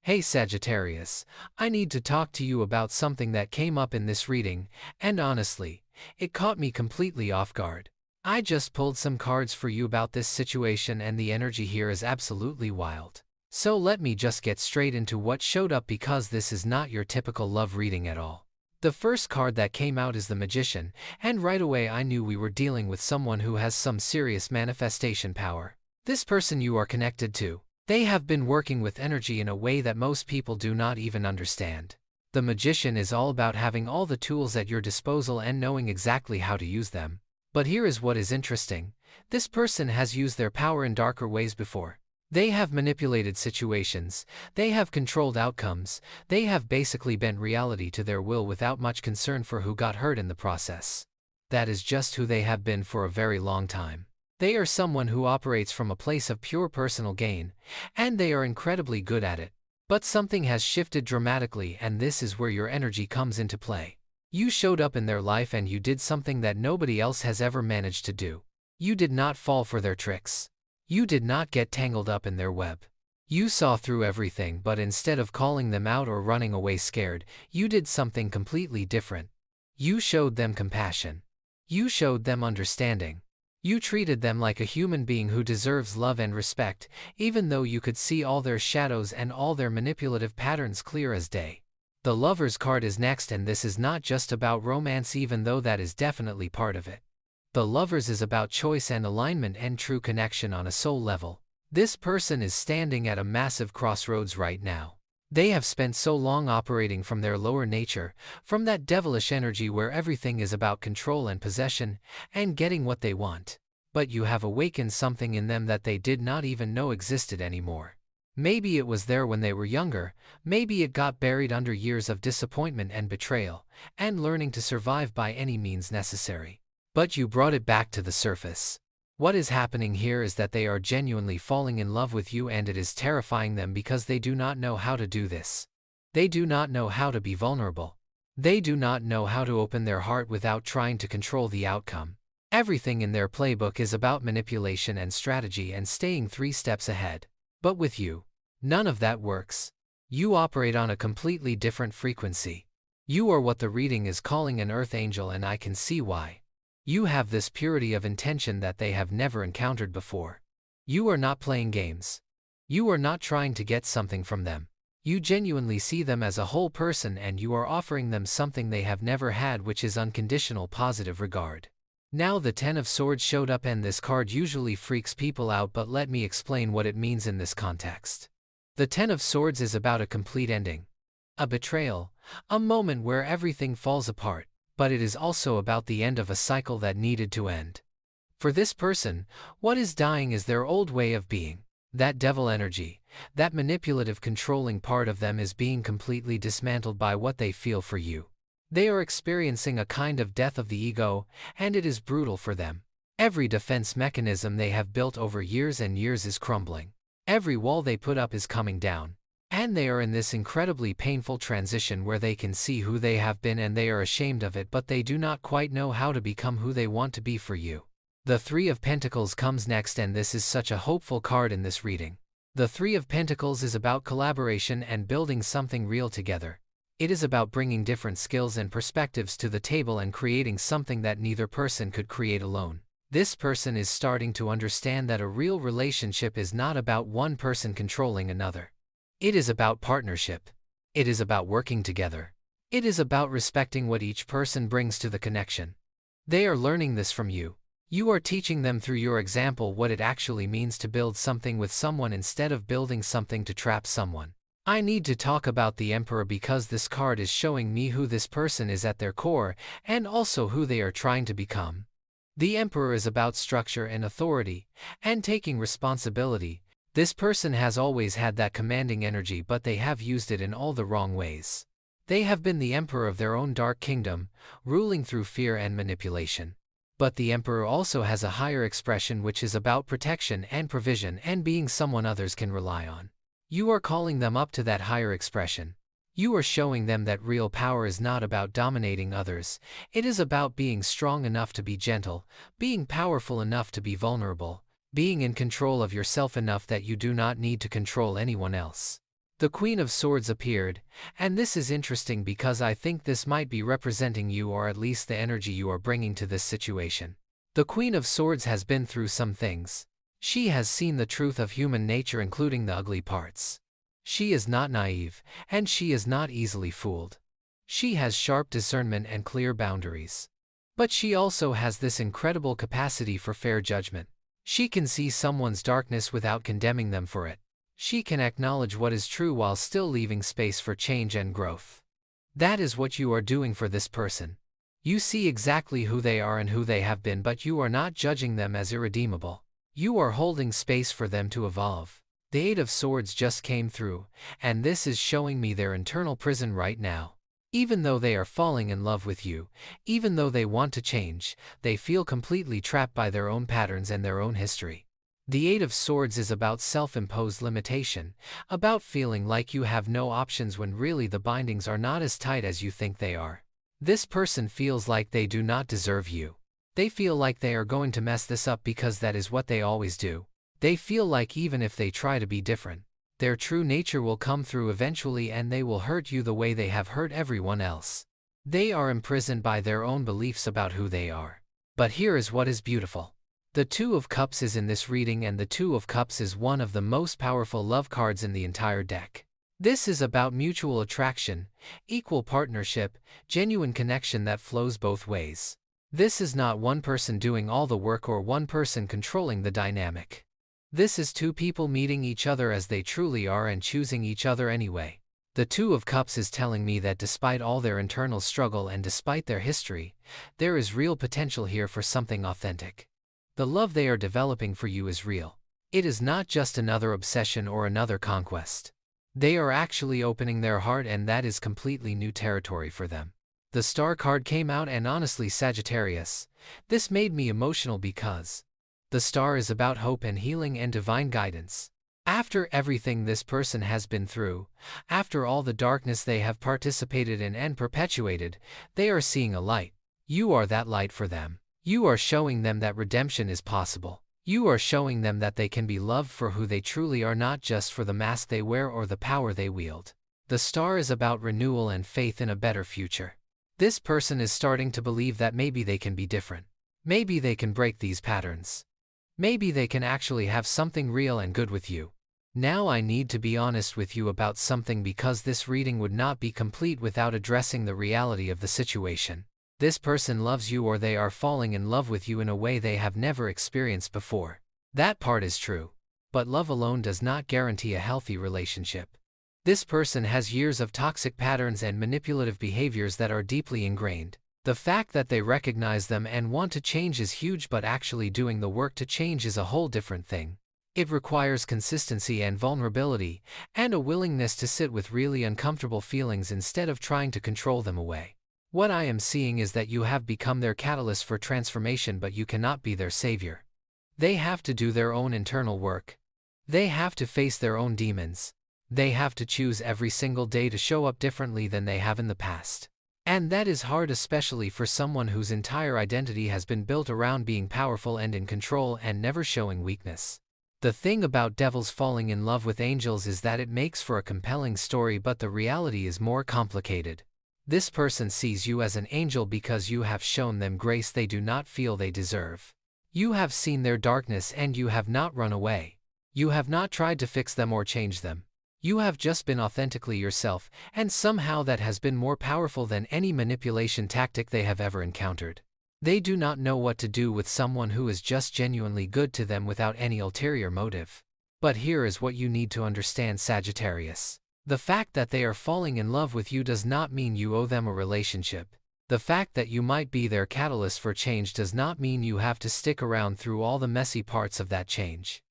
Hey Sagittarius, I need to talk to you about something that came up in this reading, and honestly, it caught me completely off guard. I just pulled some cards for you about this situation and the energy here is absolutely wild. So let me just get straight into what showed up because this is not your typical love reading at all. The first card that came out is the Magician, and right away I knew we were dealing with someone who has some serious manifestation power. This person you are connected to, they have been working with energy in a way that most people do not even understand. The Magician is all about having all the tools at your disposal and knowing exactly how to use them. But here is what is interesting. This person has used their power in darker ways before. They have manipulated situations, they have controlled outcomes, they have basically bent reality to their will without much concern for who got hurt in the process. That is just who they have been for a very long time. They are someone who operates from a place of pure personal gain, and they are incredibly good at it. But something has shifted dramatically, and this is where your energy comes into play. You showed up in their life and you did something that nobody else has ever managed to do. You did not fall for their tricks. You did not get tangled up in their web. You saw through everything, but instead of calling them out or running away scared, you did something completely different. You showed them compassion. You showed them understanding. You treated them like a human being who deserves love and respect, even though you could see all their shadows and all their manipulative patterns clear as day. The Lover's card is next, and this is not just about romance, even though that is definitely part of it. The Lovers is about choice and alignment and true connection on a soul level. This person is standing at a massive crossroads right now. They have spent so long operating from their lower nature, from that devilish energy where everything is about control and possession, and getting what they want. But you have awakened something in them that they did not even know existed anymore. Maybe it was there when they were younger, maybe it got buried under years of disappointment and betrayal, and learning to survive by any means necessary. But you brought it back to the surface. What is happening here is that they are genuinely falling in love with you, and it is terrifying them because they do not know how to do this. They do not know how to be vulnerable. They do not know how to open their heart without trying to control the outcome. Everything in their playbook is about manipulation and strategy and staying 3 steps ahead. But with you, none of that works. You operate on a completely different frequency. You are what the reading is calling an earth angel, and I can see why. You have this purity of intention that they have never encountered before. You are not playing games. You are not trying to get something from them. You genuinely see them as a whole person, and you are offering them something they have never had, which is unconditional positive regard. Now the Ten of Swords showed up, and this card usually freaks people out, but let me explain what it means in this context. The Ten of Swords is about a complete ending. A betrayal, a moment where everything falls apart. But it is also about the end of a cycle that needed to end. For this person, what is dying is their old way of being. That devil energy, that manipulative controlling part of them is being completely dismantled by what they feel for you. They are experiencing a kind of death of the ego, and it is brutal for them. Every defense mechanism they have built over years and years is crumbling. Every wall they put up is coming down. And they are in this incredibly painful transition where they can see who they have been and they are ashamed of it, but they do not quite know how to become who they want to be for you. The Three of Pentacles comes next, and this is such a hopeful card in this reading. The Three of Pentacles is about collaboration and building something real together. It is about bringing different skills and perspectives to the table and creating something that neither person could create alone. This person is starting to understand that a real relationship is not about one person controlling another. It is about partnership. It is about working together. It is about respecting what each person brings to the connection. They are learning this from you. You are teaching them through your example what it actually means to build something with someone instead of building something to trap someone. I need to talk about the Emperor because this card is showing me who this person is at their core and also who they are trying to become. The Emperor is about structure and authority and taking responsibility. This person has always had that commanding energy, but they have used it in all the wrong ways. They have been the emperor of their own dark kingdom, ruling through fear and manipulation. But the Emperor also has a higher expression, which is about protection and provision and being someone others can rely on. You are calling them up to that higher expression. You are showing them that real power is not about dominating others. It is about being strong enough to be gentle, being powerful enough to be vulnerable, being in control of yourself enough that you do not need to control anyone else. The Queen of Swords appeared, and this is interesting because I think this might be representing you, or at least the energy you are bringing to this situation. The Queen of Swords has been through some things. She has seen the truth of human nature, including the ugly parts. She is not naive, and she is not easily fooled. She has sharp discernment and clear boundaries. But she also has this incredible capacity for fair judgment. She can see someone's darkness without condemning them for it. She can acknowledge what is true while still leaving space for change and growth. That is what you are doing for this person. You see exactly who they are and who they have been, but you are not judging them as irredeemable. You are holding space for them to evolve. The Eight of Swords just came through, and this is showing me their internal prison right now. Even though they are falling in love with you, even though they want to change, they feel completely trapped by their own patterns and their own history. The Eight of Swords is about self-imposed limitation, about feeling like you have no options when really the bindings are not as tight as you think they are. This person feels like they do not deserve you. They feel like they are going to mess this up because that is what they always do. They feel like even if they try to be different, their true nature will come through eventually and they will hurt you the way they have hurt everyone else. They are imprisoned by their own beliefs about who they are. But here is what is beautiful. The Two of Cups is in this reading, and the Two of Cups is one of the most powerful love cards in the entire deck. This is about mutual attraction, equal partnership, genuine connection that flows both ways. This is not one person doing all the work or one person controlling the dynamic. This is two people meeting each other as they truly are and choosing each other anyway. The Two of Cups is telling me that despite all their internal struggle and despite their history, there is real potential here for something authentic. The love they are developing for you is real. It is not just another obsession or another conquest. They are actually opening their heart, and that is completely new territory for them. The Star card came out, and honestly, Sagittarius, this made me emotional because the Star is about hope and healing and divine guidance. After everything this person has been through, after all the darkness they have participated in and perpetuated, they are seeing a light. You are that light for them. You are showing them that redemption is possible. You are showing them that they can be loved for who they truly are, not just for the mask they wear or the power they wield. The Star is about renewal and faith in a better future. This person is starting to believe that maybe they can be different. Maybe they can break these patterns. Maybe they can actually have something real and good with you. Now I need to be honest with you about something, because this reading would not be complete without addressing the reality of the situation. This person loves you, or they are falling in love with you in a way they have never experienced before. That part is true. But love alone does not guarantee a healthy relationship. This person has years of toxic patterns and manipulative behaviors that are deeply ingrained. The fact that they recognize them and want to change is huge, but actually doing the work to change is a whole different thing. It requires consistency and vulnerability, and a willingness to sit with really uncomfortable feelings instead of trying to control them away. What I am seeing is that you have become their catalyst for transformation, but you cannot be their savior. They have to do their own internal work. They have to face their own demons. They have to choose every single day to show up differently than they have in the past. And that is hard, especially for someone whose entire identity has been built around being powerful and in control and never showing weakness. The thing about devils falling in love with angels is that it makes for a compelling story, but the reality is more complicated. This person sees you as an angel because you have shown them grace they do not feel they deserve. You have seen their darkness and you have not run away. You have not tried to fix them or change them. You have just been authentically yourself, and somehow that has been more powerful than any manipulation tactic they have ever encountered. They do not know what to do with someone who is just genuinely good to them without any ulterior motive. But here is what you need to understand, Sagittarius. The fact that they are falling in love with you does not mean you owe them a relationship. The fact that you might be their catalyst for change does not mean you have to stick around through all the messy parts of that change.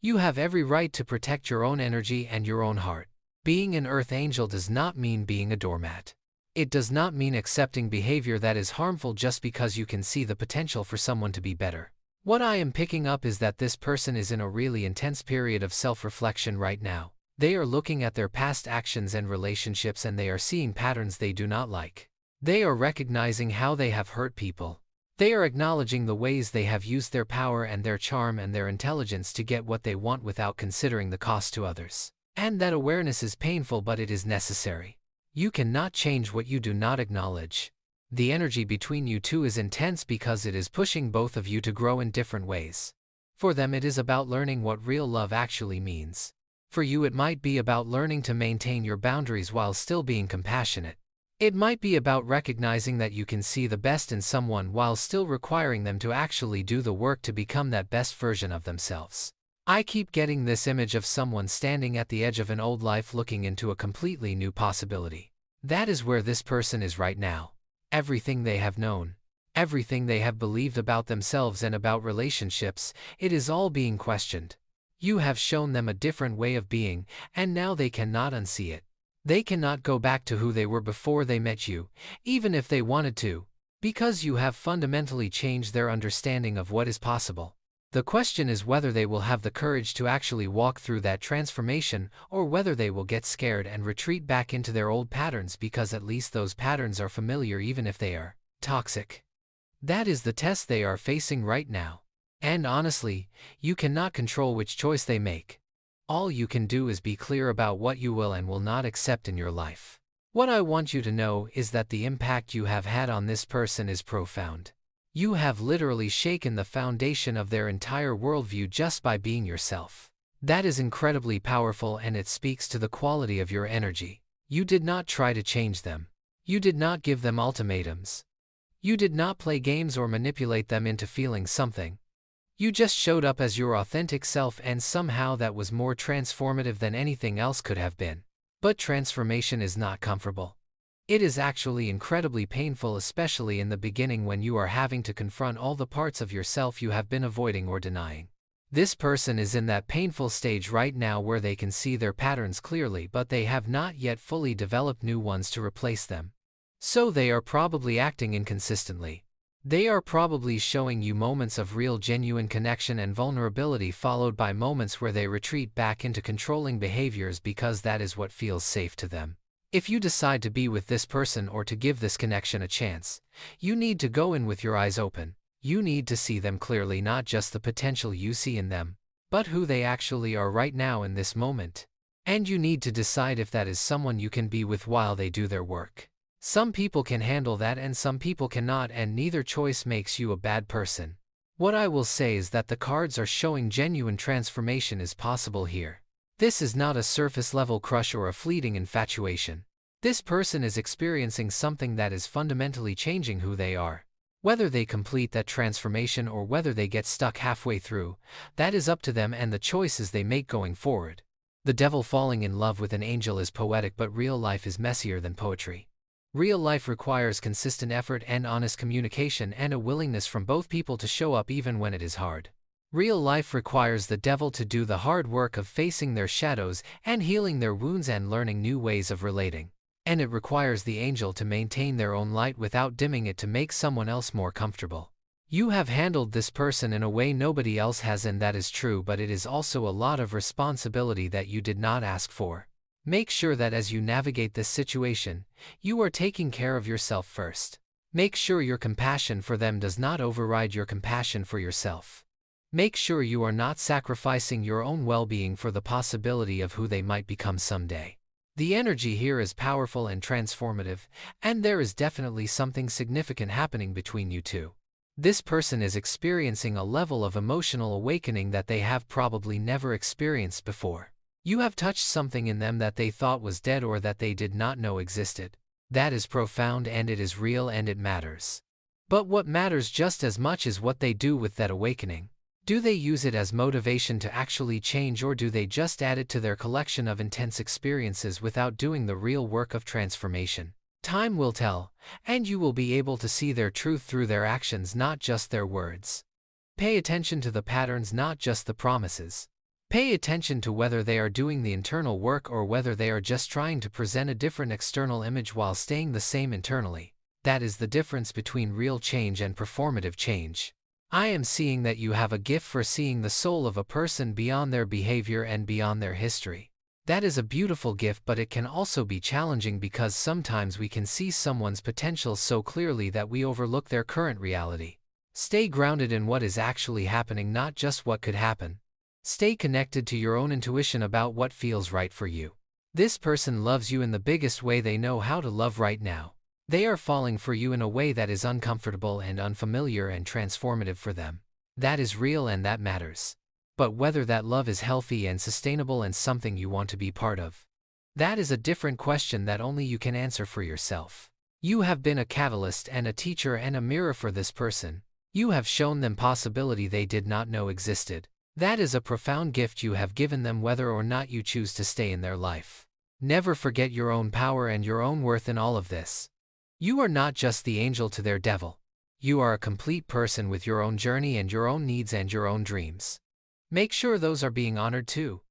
You have every right to protect your own energy and your own heart. Being an earth angel does not mean being a doormat. It does not mean accepting behavior that is harmful just because you can see the potential for someone to be better. What I am picking up is that this person is in a really intense period of self-reflection right now. They are looking at their past actions and relationships, and they are seeing patterns they do not like. They are recognizing how they have hurt people. They are acknowledging the ways they have used their power and their charm and their intelligence to get what they want without considering the cost to others. And that awareness is painful, but it is necessary. You cannot change what you do not acknowledge. The energy between you two is intense because it is pushing both of you to grow in different ways. For them, it is about learning what real love actually means. For you, it might be about learning to maintain your boundaries while still being compassionate. It might be about recognizing that you can see the best in someone while still requiring them to actually do the work to become that best version of themselves. I keep getting this image of someone standing at the edge of an old life looking into a completely new possibility. That is where this person is right now. Everything they have known, everything they have believed about themselves and about relationships, it is all being questioned. You have shown them a different way of being, and now they cannot unsee it. They cannot go back to who they were before they met you, even if they wanted to, because you have fundamentally changed their understanding of what is possible. The question is whether they will have the courage to actually walk through that transformation, or whether they will get scared and retreat back into their old patterns, because at least those patterns are familiar even if they are toxic. That is the test they are facing right now. And honestly, you cannot control which choice they make. All you can do is be clear about what you will and will not accept in your life. What I want you to know is that the impact you have had on this person is profound. You have literally shaken the foundation of their entire worldview just by being yourself. That is incredibly powerful, and it speaks to the quality of your energy. You did not try to change them. You did not give them ultimatums. You did not play games or manipulate them into feeling something. You just showed up as your authentic self, and somehow that was more transformative than anything else could have been. But transformation is not comfortable. It is actually incredibly painful, especially in the beginning when you are having to confront all the parts of yourself you have been avoiding or denying. This person is in that painful stage right now where they can see their patterns clearly, but they have not yet fully developed new ones to replace them. So they are probably acting inconsistently. They are probably showing you moments of real genuine connection and vulnerability, followed by moments where they retreat back into controlling behaviors because that is what feels safe to them. If you decide to be with this person or to give this connection a chance, you need to go in with your eyes open. You need to see them clearly, not just the potential you see in them, but who they actually are right now in this moment. And you need to decide if that is someone you can be with while they do their work. Some people can handle that and some people cannot, and neither choice makes you a bad person. What I will say is that the cards are showing genuine transformation is possible here. This is not a surface-level crush or a fleeting infatuation. This person is experiencing something that is fundamentally changing who they are. Whether they complete that transformation or whether they get stuck halfway through, that is up to them and the choices they make going forward. The devil falling in love with an angel is poetic, but real life is messier than poetry. Real life requires consistent effort and honest communication and a willingness from both people to show up even when it is hard. Real life requires the devil to do the hard work of facing their shadows and healing their wounds and learning new ways of relating. And it requires the angel to maintain their own light without dimming it to make someone else more comfortable. You have handled this person in a way nobody else has, and that is true, but it is also a lot of responsibility that you did not ask for. Make sure that as you navigate this situation, you are taking care of yourself first. Make sure your compassion for them does not override your compassion for yourself. Make sure you are not sacrificing your own well-being for the possibility of who they might become someday. The energy here is powerful and transformative, and there is definitely something significant happening between you two. This person is experiencing a level of emotional awakening that they have probably never experienced before. You have touched something in them that they thought was dead or that they did not know existed. That is profound, and it is real, and it matters. But what matters just as much is what they do with that awakening. Do they use it as motivation to actually change, or do they just add it to their collection of intense experiences without doing the real work of transformation? Time will tell, and you will be able to see their truth through their actions, not just their words. Pay attention to the patterns, not just the promises. Pay attention to whether they are doing the internal work or whether they are just trying to present a different external image while staying the same internally. That is the difference between real change and performative change. I am seeing that you have a gift for seeing the soul of a person beyond their behavior and beyond their history. That is a beautiful gift, but it can also be challenging because sometimes we can see someone's potential so clearly that we overlook their current reality. Stay grounded in what is actually happening, not just what could happen. Stay connected to your own intuition about what feels right for you. This person loves you in the biggest way they know how to love right now. They are falling for you in a way that is uncomfortable and unfamiliar and transformative for them. That is real and that matters. But whether that love is healthy and sustainable and something you want to be part of, that is a different question that only you can answer for yourself. You have been a catalyst and a teacher and a mirror for this person. You have shown them possibility they did not know existed. That is a profound gift you have given them whether or not you choose to stay in their life. Never forget your own power and your own worth in all of this. You are not just the angel to their devil. You are a complete person with your own journey and your own needs and your own dreams. Make sure those are being honored too.